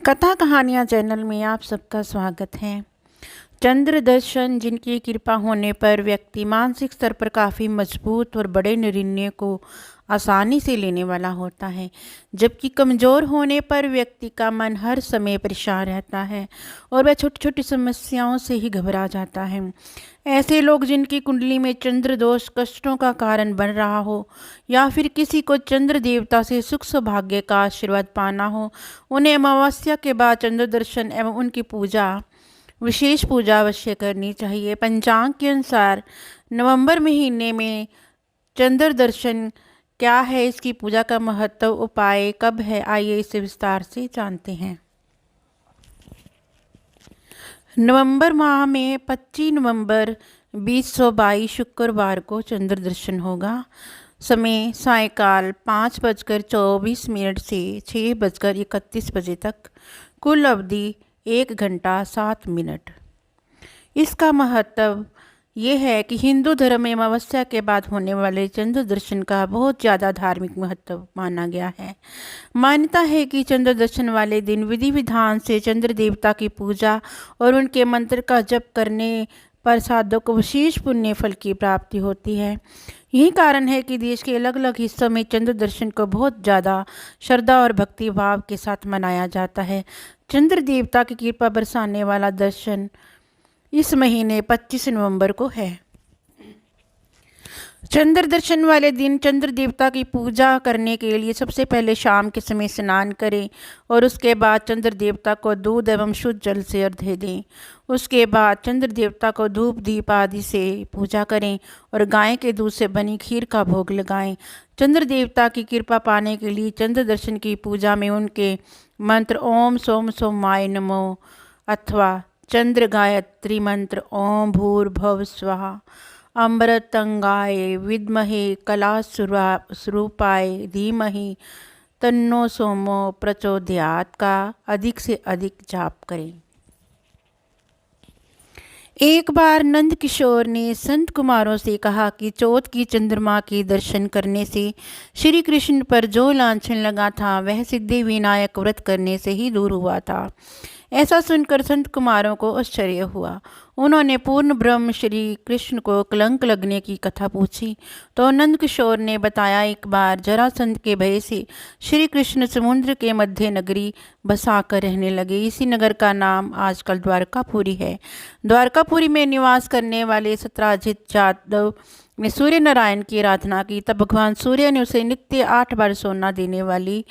कथा कहानियाँ चैनल में आप सबका स्वागत है। चंद्र दर्शन जिनकी कृपा होने पर व्यक्ति मानसिक स्तर पर काफ़ी मजबूत और बड़े निर्णय को आसानी से लेने वाला होता है, जबकि कमज़ोर होने पर व्यक्ति का मन हर समय परेशान रहता है और वह छोटी छोटी समस्याओं से ही घबरा जाता है। ऐसे लोग जिनकी कुंडली में चंद्र दोष कष्टों का कारण बन रहा हो या फिर किसी को चंद्र देवता से सुख सौभाग्य का आशीर्वाद पाना हो, उन्हें अमावस्या के बाद चंद्र दर्शन एवं उनकी विशेष पूजा अवश्य करनी चाहिए। पंचांग के अनुसार नवंबर महीने में चंद्र दर्शन क्या है, इसकी पूजा का महत्व, उपाय कब है, आइए इसे विस्तार से जानते हैं। नवंबर माह में 25 नवंबर 2022 शुक्रवार को चंद्र दर्शन होगा। समय सायकाल 5:24 से 6:31 बजे तक। कुल अवधि 1 घंटा 7 मिनट। इसका महत्व ये है कि हिंदू धर्म में अमावस्या के बाद होने वाले चंद्र दर्शन का बहुत ज़्यादा धार्मिक महत्व माना गया है। मान्यता है कि चंद्र दर्शन वाले दिन विधि विधान से चंद्र देवता की पूजा और उनके मंत्र का जप करने पर साधकों को विशेष पुण्य फल की प्राप्ति होती है। यही कारण है कि देश के अलग अलग हिस्सों में चंद्र दर्शन को बहुत ज़्यादा श्रद्धा और भक्ति भाव के साथ मनाया जाता है। चंद्र देवता की कृपा बरसाने वाला दर्शन इस महीने 25 नवंबर को है। चंद्र दर्शन वाले दिन चंद्र देवता की पूजा करने के लिए सबसे पहले शाम के समय स्नान करें और उसके बाद चंद्र देवता को दूध एवं शुद्ध जल से अर्घ्य दें। उसके बाद चंद्र देवता को धूप दीप आदि से पूजा करें और गाय के दूध से बनी खीर का भोग लगाएं। चंद्र देवता की कृपा पाने के लिए चंद्र दर्शन की पूजा में उनके मंत्र ओम सोम सोमाय नमो अथवा चंद्र गायत्री मंत्र ओम भूर्भुवः स्वः अमृतंगाय विद्महे कलास्वरूपाय धीमहि तन्नो सोमो प्रचोदयात् का अधिक से अधिक जाप करें। एक बार नंद किशोर ने संत कुमारों से कहा कि चौथ की चंद्रमा के दर्शन करने से श्री कृष्ण पर जो लांछन लगा था वह सिद्धि विनायक व्रत करने से ही दूर हुआ था। ऐसा सुनकर संत कुमारों को आश्चर्य हुआ। उन्होंने पूर्ण ब्रह्म श्री कृष्ण को कलंक लगने की कथा पूछी तो नंद किशोर ने बताया, एक बार जरासंध के भय से श्री कृष्ण समुद्र के मध्य नगरी बसाकर रहने लगे। इसी नगर का नाम आजकल द्वारकापुरी है। द्वारकापुरी में निवास करने वाले सत्राजित यादव ने सूर्य नारायण की आराधना की। तब भगवान सूर्य ने उसे नित्य 8 बार सोना देने वाली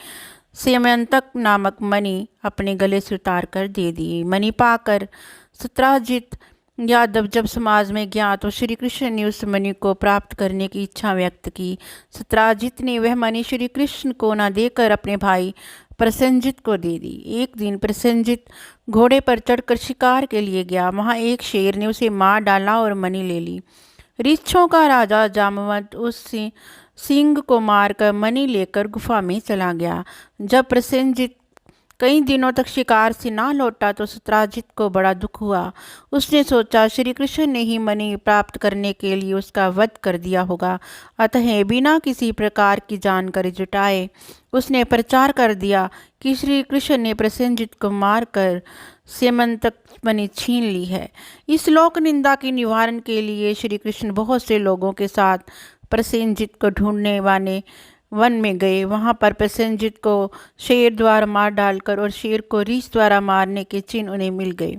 सेमंतक नामक मणि अपने गले से उतार कर दे दी। मणि पाकर सत्राजित यादव जब समाज में गया तो श्री कृष्ण ने उस मणि को प्राप्त करने की इच्छा व्यक्त की। सत्राजित ने वह मणि श्री कृष्ण को न देकर अपने भाई प्रसेनजित को दे दी। एक दिन प्रसेनजित घोड़े पर चढ़कर शिकार के लिए गया। वहां एक शेर ने उसे मार डाला और मणि ले ली। ऋक्षों का राजा जामवंत उस सिंह को मारकर मणि लेकर गुफा में चला गया। जब प्रसेनजित कई दिनों तक शिकार से ना लौटा तो सत्राजित को बड़ा दुख हुआ। उसने सोचा श्री कृष्ण ने ही मणि प्राप्त करने के लिए उसका वध कर दिया होगा, अतः बिना किसी प्रकार की जानकारी जुटाए उसने प्रचार कर दिया कि श्री कृष्ण ने प्रसेनजित को मारकर सेमंतक मणि छीन ली है। इस लोक निंदा के निवारण के लिए श्री कृष्ण बहुत से लोगों के साथ प्रसेनजित को ढूंढने वाले वन में गए। वहां पर प्रसेनजित को शेर द्वारा मार डालकर और शेर को रीछ द्वारा मारने के चिन्ह उन्हें मिल गए।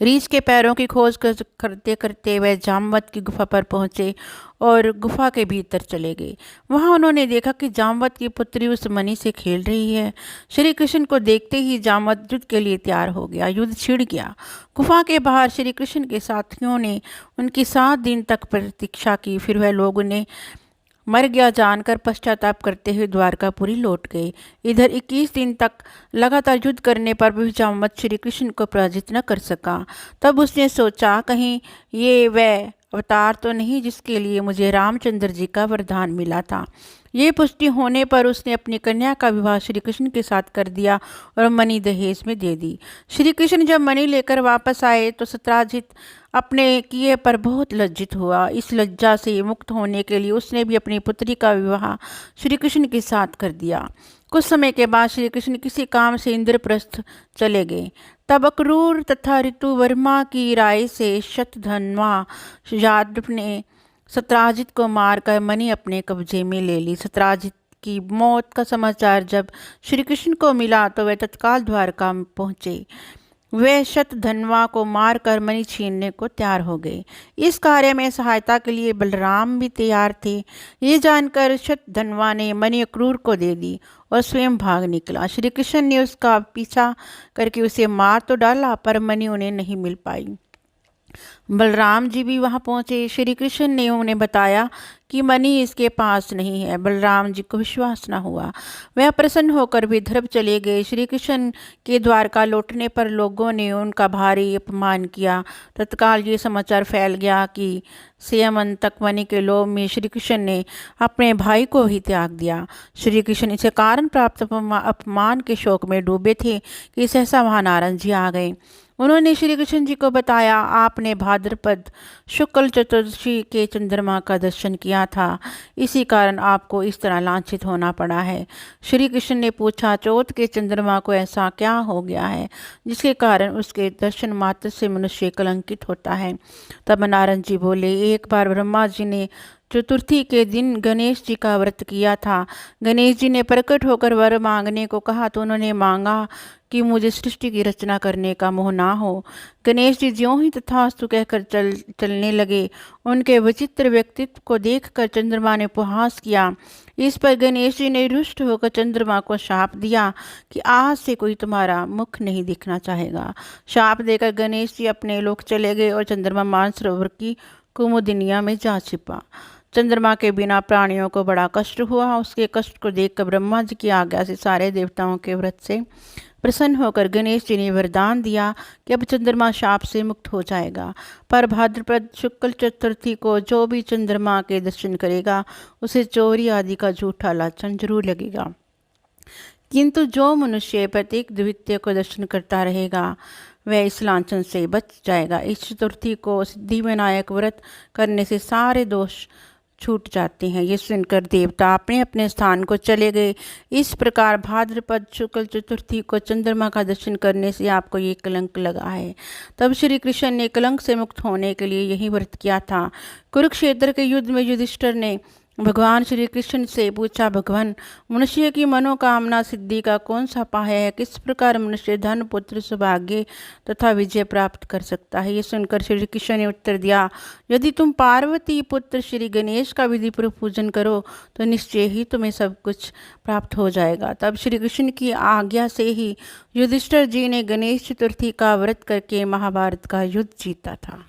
रीछ के पैरों की खोज करते करते वह जामवंत की गुफा पर पहुंचे और गुफा के भीतर चले गए। वहां उन्होंने देखा कि जामवंत की पुत्री उस मणि से खेल रही है। श्री कृष्ण को देखते ही जामवंत युद्ध के लिए तैयार हो गया। युद्ध छिड़ गया। गुफा के बाहर श्री कृष्ण के साथियों ने उनकी 7 दिन तक प्रतीक्षा की। फिर वह लोग उन्हें मर गया जानकर पश्चाताप करते हुए द्वारकापुरी लौट गए। इधर 21 दिन तक लगातार युद्ध करने पर भी जामवंत श्री कृष्ण को पराजित न कर सका। तब उसने सोचा, कहीं ये वह अवतार तो नहीं जिसके लिए मुझे रामचंद्र जी का वरदान मिला था। ये पुष्टि होने पर उसने अपनी कन्या का विवाह श्री कृष्ण के साथ कर दिया और मणि दहेज में दे दी। श्री कृष्ण जब मणि लेकर वापस आए तो सत्राजित अपने किए पर बहुत लज्जित हुआ। इस लज्जा से मुक्त होने के लिए उसने भी अपनी पुत्री का विवाह श्री कृष्ण के साथ कर दिया। कुछ समय के बाद श्री कृष्ण किसी काम से इंद्रप्रस्थ चले गए। तब अक्रूर तथा ऋतुवर्मा की राय से शतधन्वा यादव ने सत्राजित को मारकर मणि अपने कब्जे में ले ली। सत्राजित की मौत का समाचार जब श्री कृष्ण को मिला तो वे तत्काल द्वारका में पहुंचे। वे शतधन्वा को मारकर मणि छीनने को तैयार हो गए। इस कार्य में सहायता के लिए बलराम भी तैयार थे। ये जानकर शतधन्वा ने मणि अक्रूर को दे दी और स्वयं भाग निकला। श्री कृष्ण ने उसका पीछा करके उसे मार तो डाला, पर मणि उन्हें नहीं मिल पाई। बलराम जी भी वहां पहुंचे। श्री कृष्ण ने उन्हें बताया कि मणि इसके पास नहीं है। बलराम जी को विश्वास न हुआ। वह प्रसन्न होकर विदर्भ चले गए। श्री कृष्ण के द्वारका लौटने पर लोगों ने उनका भारी अपमान किया। तत्काल ये समाचार फैल गया कि स्यमंतक मणि के लोभ में श्री कृष्ण ने अपने भाई को ही त्याग दिया। श्री कृष्ण इसे कारण प्राप्त अपमान के शोक में डूबे थे कि सहसा वहां नारद जी आ गए। उन्होंने श्री कृष्ण जी को बताया, आपने भाद्रपद शुक्ल चतुर्दशी के चंद्रमा का दर्शन किया था, इसी कारण आपको इस तरह लांछित होना पड़ा है। श्री कृष्ण ने पूछा, चौथ के चंद्रमा को ऐसा क्या हो गया है जिसके कारण उसके दर्शन मात्र से मनुष्य कलंकित होता है। तब नारद जी बोले, एक बार ब्रह्मा जी ने चतुर्थी के दिन गणेश जी का व्रत किया था। गणेश जी ने प्रकट होकर वर मांगने को कहा तो उन्होंने मांगा कि मुझे सृष्टि की रचना करने का मोह ना हो। गणेश जी ज्यों ही तथास्तु कहकर चलने लगे। उनके विचित्र व्यक्तित्व को देखकर चंद्रमा ने उपहास किया। इस पर गणेश जी ने रुष्ट होकर चंद्रमा को शाप दिया कि आज से कोई तुम्हारा मुख नहीं दिखना चाहेगा। शाप देकर गणेश जी अपने लोक चले गए और चंद्रमा मानसरोवर की कुमुदिनिया में जा छिपा। चंद्रमा के बिना प्राणियों को बड़ा कष्ट हुआ। उसके कष्ट को देखकर ब्रह्मा जी की आज्ञा से सारे देवताओं के व्रत से प्रसन्न होकर गणेश जी ने वरदान दिया कि अब चंद्रमा शाप से मुक्त हो जाएगा। पर भाद्रपद शुक्ल चतुर्थी को जो भी चंद्रमा के दर्शन करेगा उसे चोरी आदि का झूठा लांछन जरूर लगेगा, किंतु जो मनुष्य प्रत्येक द्वितीय को दर्शन करता रहेगा वह इस लांछन से बच जाएगा। इस चतुर्थी को सिद्धि विनायक व्रत करने से सारे दोष छूट जाते हैं। ये सुनकर देवता अपने अपने स्थान को चले गए। इस प्रकार भाद्रपद शुक्ल चतुर्थी को चंद्रमा का दर्शन करने से आपको ये कलंक लगा है। तब श्री कृष्ण ने कलंक से मुक्त होने के लिए यही व्रत किया था। कुरुक्षेत्र के युद्ध में युधिष्ठिर ने भगवान श्री कृष्ण से पूछा, भगवान, मनुष्य की मनोकामना सिद्धि का कौन सा उपाय है? किस प्रकार मनुष्य धन, पुत्र, सौभाग्य तथा विजय प्राप्त कर सकता है? ये सुनकर श्री कृष्ण ने उत्तर दिया, यदि तुम पार्वती पुत्र श्री गणेश का विधिपूर्वक पूजन करो तो निश्चय ही तुम्हें सब कुछ प्राप्त हो जाएगा। तब श्री कृष्ण की आज्ञा से ही युधिष्ठिर जी ने गणेश चतुर्थी का व्रत करके महाभारत का युद्ध जीता था।